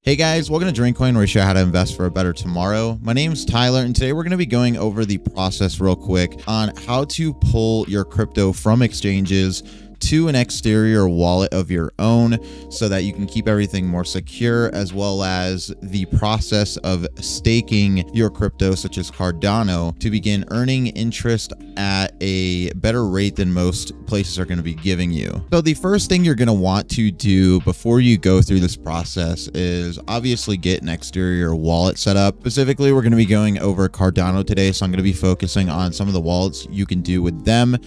Hey guys, welcome to DreamCoin, where we show you how to invest for a better tomorrow. My name's Tyler, and today we're going to be going over the process real quick on how to pull your crypto from exchanges to an exterior wallet of your own so that you can keep everything more secure, as well as the process of staking your crypto such as Cardano to begin earning interest at a better rate than most places are going to be giving you. So the first thing you're going to want to do before you go through this process is obviously get an exterior wallet set up. Specifically, we're going to be going over Cardano today, so I'm going to be focusing on some of the wallets you can do with them,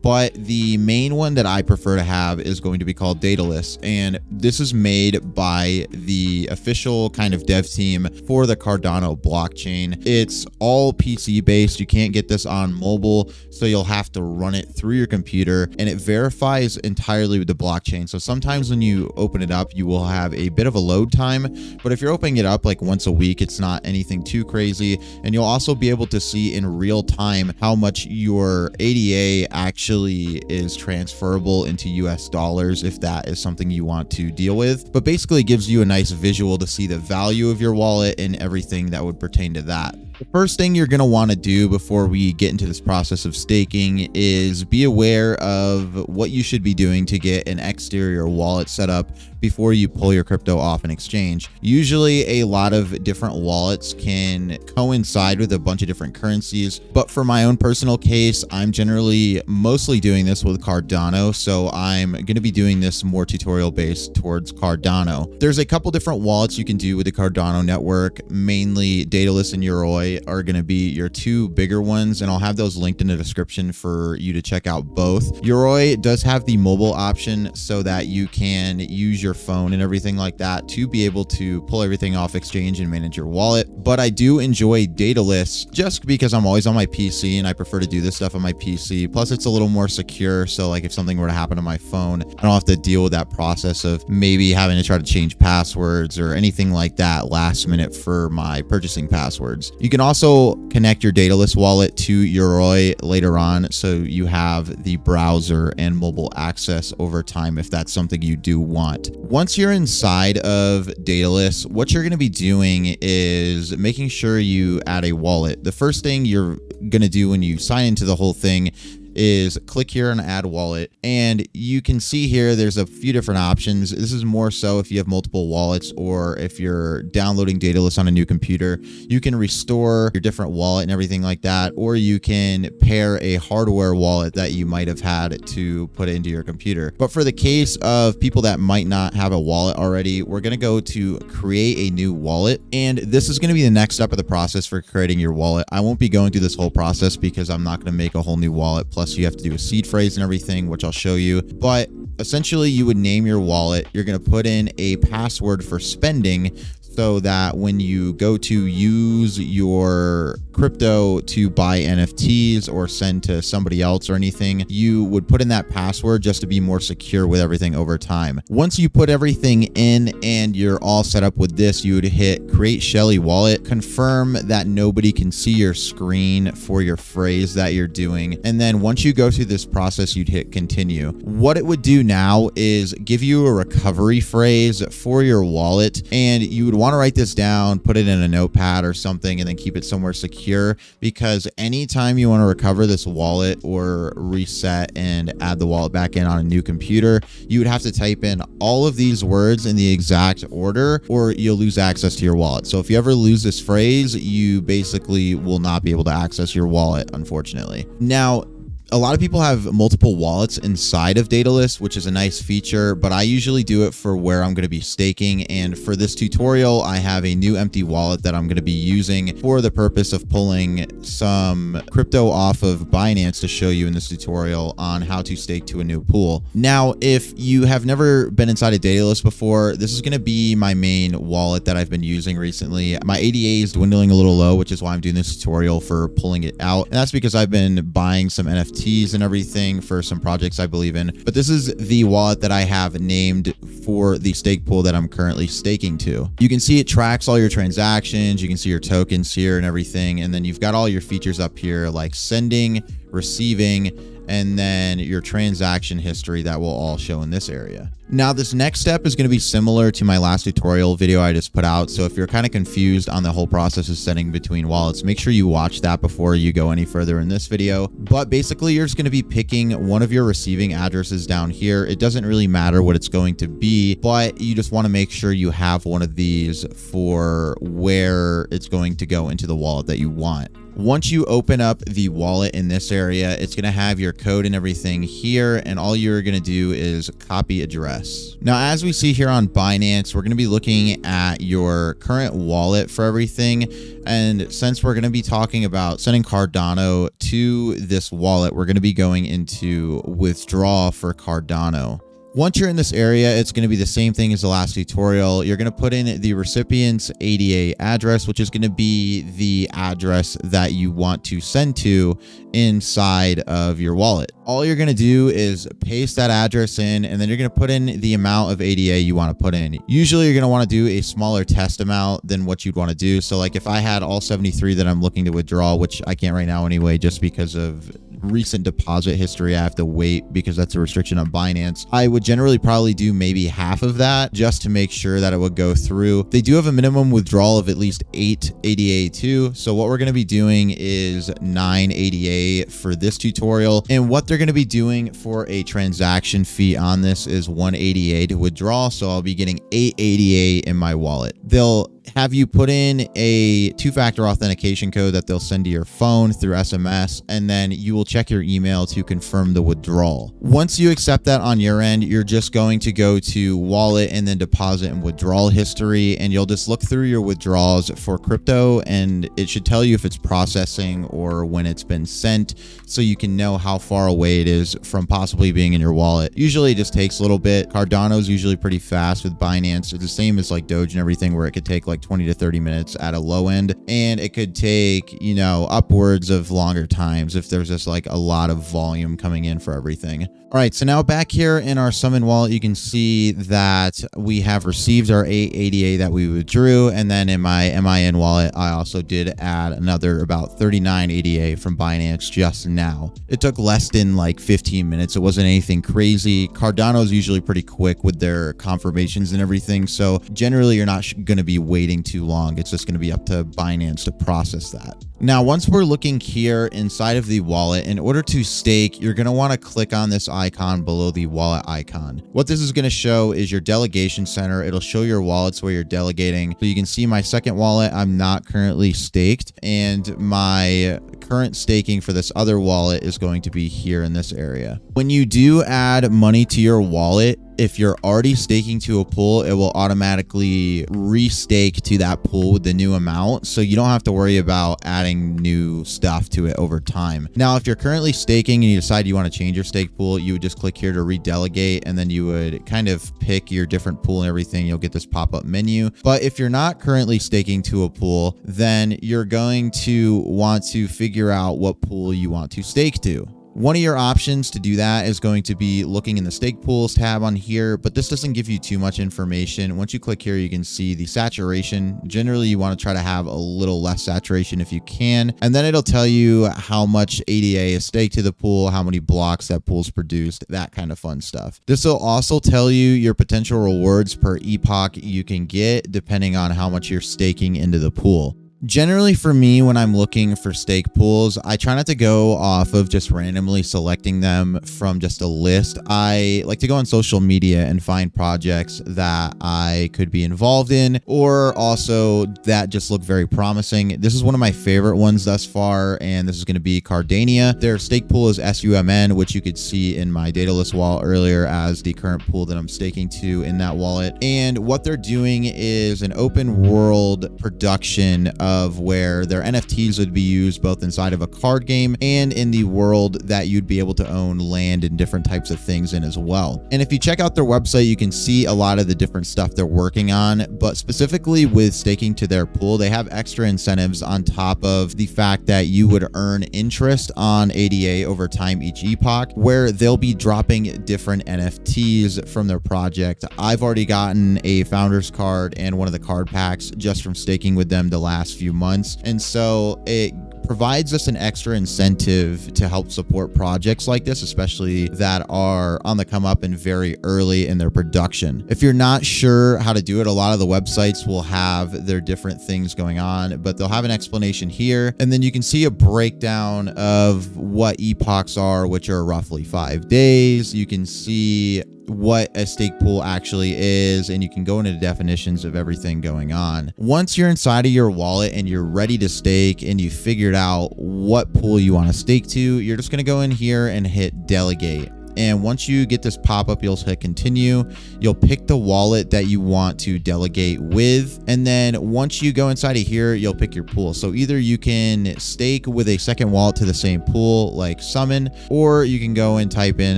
but the main one that I prefer to have is going to be called Daedalus, and this is made by the official kind of dev team for the Cardano blockchain. It's all PC based. You can't get this on mobile, so you'll have to run it through your computer, and it verifies entirely with the blockchain. So sometimes when you open it up, you will have a bit of a load time, but if you're opening it up like once a week, it's not anything too crazy, and you'll also be able to see in real time how much your ADA actually is transferable into US dollars if that is something you want to deal with. But basically it gives you a nice visual to see the value of your wallet and everything that would pertain to that. The first thing you're going to want to do before we get into this process of staking is be aware of what you should be doing to get an exterior wallet set up before you pull your crypto off an exchange. Usually a lot of different wallets can coincide with a bunch of different currencies, but for my own personal case, I'm generally mostly doing this with Cardano, so I'm going to be doing this more tutorial based towards Cardano. There's a couple different wallets you can do with the Cardano network. Mainly Daedalus and Yoroi are going to be your two bigger ones, and I'll have those linked in the description for you to check out both. Yoroi does have the mobile option so that you can use your phone and everything like that to be able to pull everything off exchange and manage your wallet. But I do enjoy Daedalus just because I'm always on my PC and I prefer to do this stuff on my PC. Plus it's a little more secure, so like if something were to happen to my phone, I don't have to deal with that process of maybe having to try to change passwords or anything like that last minute for my purchasing passwords. You can also connect your Daedalus wallet to Yoroi later on, so you have the browser and mobile access over time if that's something you do want. Once you're inside of Daedalus, what you're going to be doing is making sure you add a wallet. The first thing you're going to do when you sign into the whole thing is click here on add wallet, and you can see here there's a few different options. This is more so if you have multiple wallets, or if you're downloading Daedalus on a new computer, you can restore your different wallet and everything like that, or you can pair a hardware wallet that you might have had to put it into your computer. But for the case of people that might not have a wallet already, we're going to go to create a new wallet, and this is going to be the next step of the process for creating your wallet. I won't be going through this whole process because I'm not going to make a whole new wallet. Plus you have to do a seed phrase and everything, which I'll show you. But essentially you would name your wallet. You're going to put in a password for spending, so that when you go to use your crypto to buy NFTs or send to somebody else or anything, you would put in that password just to be more secure with everything over time. Once you put everything in and you're all set up with this, you would hit create Shelly wallet, confirm that nobody can see your screen for your phrase that you're doing, and then once you go through this process, you'd hit continue. What it would do now is give you a recovery phrase for your wallet, and you would want to write this down, put it in a notepad or something, and then keep it somewhere secure, because anytime you want to recover this wallet or reset and add the wallet back in on a new computer, you would have to type in all of these words in the exact order, or you'll lose access to your wallet. So if you ever lose this phrase, you basically will not be able to access your wallet, unfortunately. Now, a lot of people have multiple wallets inside of Daedalus, which is a nice feature, but I usually do it for where I'm going to be staking. And for this tutorial, I have a new empty wallet that I'm going to be using for the purpose of pulling some crypto off of Binance to show you in this tutorial on how to stake to a new pool. Now, if you have never been inside of Daedalus before, this is going to be my main wallet that I've been using recently. My ADA is dwindling a little low, which is why I'm doing this tutorial for pulling it out. And that's because I've been buying some NFTs and everything for some projects I believe in. But this is the wallet that I have named for the stake pool that I'm currently staking to. You can see it tracks all your transactions. You can see your tokens here and everything. And then you've got all your features up here like sending, receiving, and then your transaction history that will all show in this area. Now, this next step is going to be similar to my last tutorial video I just put out. So if you're kind of confused on the whole process of setting between wallets, make sure you watch that before you go any further in this video. But basically, you're just going to be picking one of your receiving addresses down here. It doesn't really matter what it's going to be, but you just want to make sure you have one of these for where it's going to go into the wallet that you want. Once you open up the wallet in this area, it's going to have your code and everything here, and all you're going to do is copy address. Now, as we see here on Binance, we're going to be looking at your current wallet for everything. And since we're going to be talking about sending Cardano to this wallet, we're going to be going into withdraw for Cardano. Once you're in this area, it's going to be the same thing as the last tutorial. You're going to put in the recipient's ADA address, which is going to be the address that you want to send to inside of your wallet. All you're going to do is paste that address in, and then you're going to put in the amount of ADA you want to put in. Usually you're going to want to do a smaller test amount than what you'd want to do. So like if I had all 73 that I'm looking to withdraw, which I can't right now anyway, just because of recent deposit history, I have to wait because that's a restriction on Binance. I would generally probably do maybe half of that just to make sure that it would go through. They do have a minimum withdrawal of at least 8 ADA too. So what we're going to be doing is 9 ADA for this tutorial. And what they're going to be doing for a transaction fee on this is 1 ADA to withdraw. So I'll be getting 8 ADA in my wallet. They'll have you put in a 2-factor authentication code that they'll send to your phone through SMS, and then you will check your email to confirm the withdrawal. Once you accept that on your end, you're just going to go to wallet and then deposit and withdrawal history, and you'll just look through your withdrawals for crypto, and it should tell you if it's processing or when it's been sent, so you can know how far away it is from possibly being in your wallet. Usually it just takes a little bit. Cardano is usually pretty fast with Binance. It's the same as like Doge and everything, where it could take like 20 to 30 minutes at a low end, and it could take, you know, upwards of longer times if there's just like a lot of volume coming in for everything. All right, so now back here in our SUMN wallet, you can see that we have received our 8 ADA that we withdrew, and then in my MIN wallet, I also did add another about 39 ADA from Binance just now. It took less than like 15 minutes. It wasn't anything crazy. Cardano is usually pretty quick with their confirmations and everything, so generally you're not going to be waiting too long. It's just going to be up to Binance to process that. Now, once we're looking here inside of the wallet, in order to stake, you're going to want to click on this icon below the wallet icon. What this is going to show is your delegation center. It'll show your wallets where you're delegating. So you can see my second wallet, I'm not currently staked, and my current staking for this other wallet is going to be here in this area. When you do add money to your wallet, if you're already staking to a pool, it will automatically restake to that pool with the new amount. So you don't have to worry about adding new stuff to it over time. Now, if you're currently staking and you decide you want to change your stake pool, you would just click here to redelegate, and then you would kind of pick your different pool and everything. You'll get this pop-up menu. But if you're not currently staking to a pool, then you're going to want to figure out what pool you want to stake to. One of your options to do that is going to be looking in the stake pools tab on here, but this doesn't give you too much information. Once you click here, you can see the saturation. Generally, you want to try to have a little less saturation if you can, and then it'll tell you how much ADA is staked to the pool, how many blocks that pool's produced, that kind of fun stuff. This will also tell you your potential rewards per epoch you can get depending on how much you're staking into the pool. Generally for me, when I'm looking for stake pools, I try not to go off of just randomly selecting them from just a list. I like to go on social media and find projects that I could be involved in, or also that just look very promising. This is one of my favorite ones thus far, and this is going to be Cardania. Their stake pool is SUMN, which you could see in my Daedalus wallet earlier as the current pool that I'm staking to in that wallet. And what they're doing is an open world production of where their NFTs would be used both inside of a card game and in the world that you'd be able to own land and different types of things in as well. And if you check out their website, you can see a lot of the different stuff they're working on, but specifically with staking to their pool, they have extra incentives on top of the fact that you would earn interest on ADA over time each epoch, where they'll be dropping different NFTs from their project. I've already gotten a founder's card and one of the card packs just from staking with them the last few months. And so it provides us an extra incentive to help support projects like this, especially that are on the come up and very early in their production. If you're not sure how to do it, a lot of the websites will have their different things going on, but they'll have an explanation here. And then you can see a breakdown of what epochs are, which are roughly 5 days. You can see what a stake pool actually is, and you can go into the definitions of everything going on. Once you're inside of your wallet and you're ready to stake and you figured out what pool you want to stake to, you're just going to go in here and hit delegate. And once you get this pop-up, you'll hit continue. You'll pick the wallet that you want to delegate with. And then once you go inside of here, you'll pick your pool. So either you can stake with a second wallet to the same pool like SUMN, or you can go and type in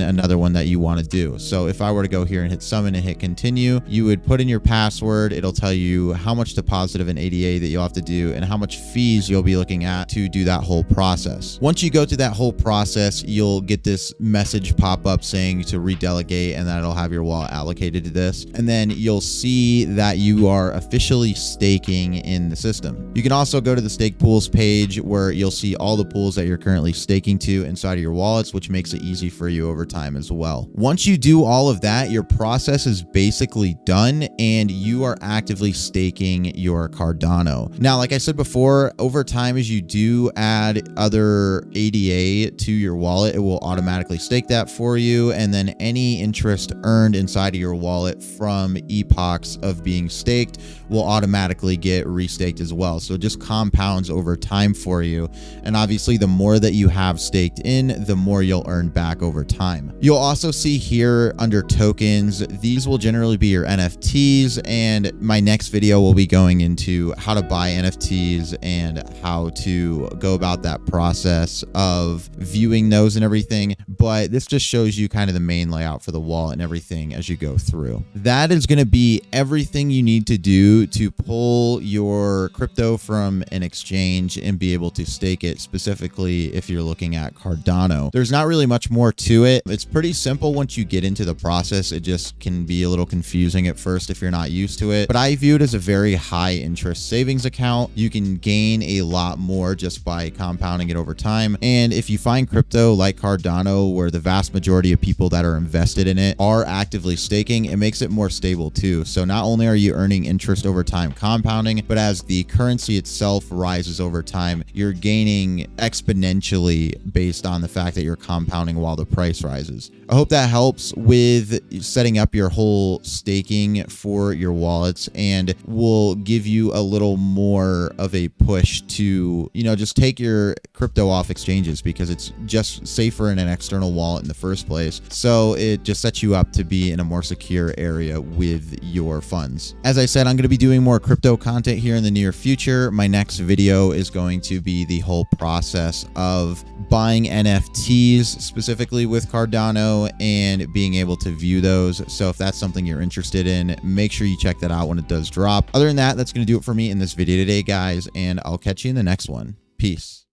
another one that you want to do. So if I were to go here and hit SUMN and hit continue, you would put in your password. It'll tell you how much deposit of an ADA that you'll have to do and how much fees you'll be looking at to do that whole process. Once you go through that whole process, you'll get this message pop up saying to redelegate, and that'll have your wallet allocated to this. And then you'll see that you are officially staking in the system. You can also go to the stake pools page where you'll see all the pools that you're currently staking to inside of your wallets, which makes it easy for you over time as well. Once you do all of that, your process is basically done and you are actively staking your Cardano. Now, like I said before, over time, as you do add other ADA to your wallet, it will automatically stake that for you. And then any interest earned inside of your wallet from epochs of being staked will automatically get restaked as well. So it just compounds over time for you. And obviously, the more that you have staked in, the more you'll earn back over time. You'll also see here under tokens, these will generally be your NFTs. And my next video will be going into how to buy NFTs and how to go about that process of viewing those and everything. But this just shows you kind of the main layout for the wallet and everything as you go through. That is going to be everything you need to do to pull your crypto from an exchange and be able to stake it, specifically if you're looking at Cardano. There's not really much more to it. It's pretty simple once you get into the process. It just can be a little confusing at first if you're not used to it, but I view it as a very high interest savings account. You can gain a lot more just by compounding it over time. And if you find crypto like Cardano, where the vast majority of people that are invested in it are actively staking, it makes it more stable too. So not only are you earning interest over time compounding, but as the currency itself rises over time, you're gaining exponentially based on the fact that you're compounding while the price rises. I hope that helps with setting up your whole staking for your wallets and will give you a little more of a push to, just take your crypto off exchanges, because it's just safer in an external wallet in the first place. So it just sets you up to be in a more secure area with your funds. As I said, I'm going to be doing more crypto content here in the near future. My next video is going to be the whole process of buying NFTs, specifically with Cardano, and being able to view those. So if that's something you're interested in, make sure you check that out when it does drop. Other than that, that's going to do it for me in this video today, guys, and I'll catch you in the next one. Peace.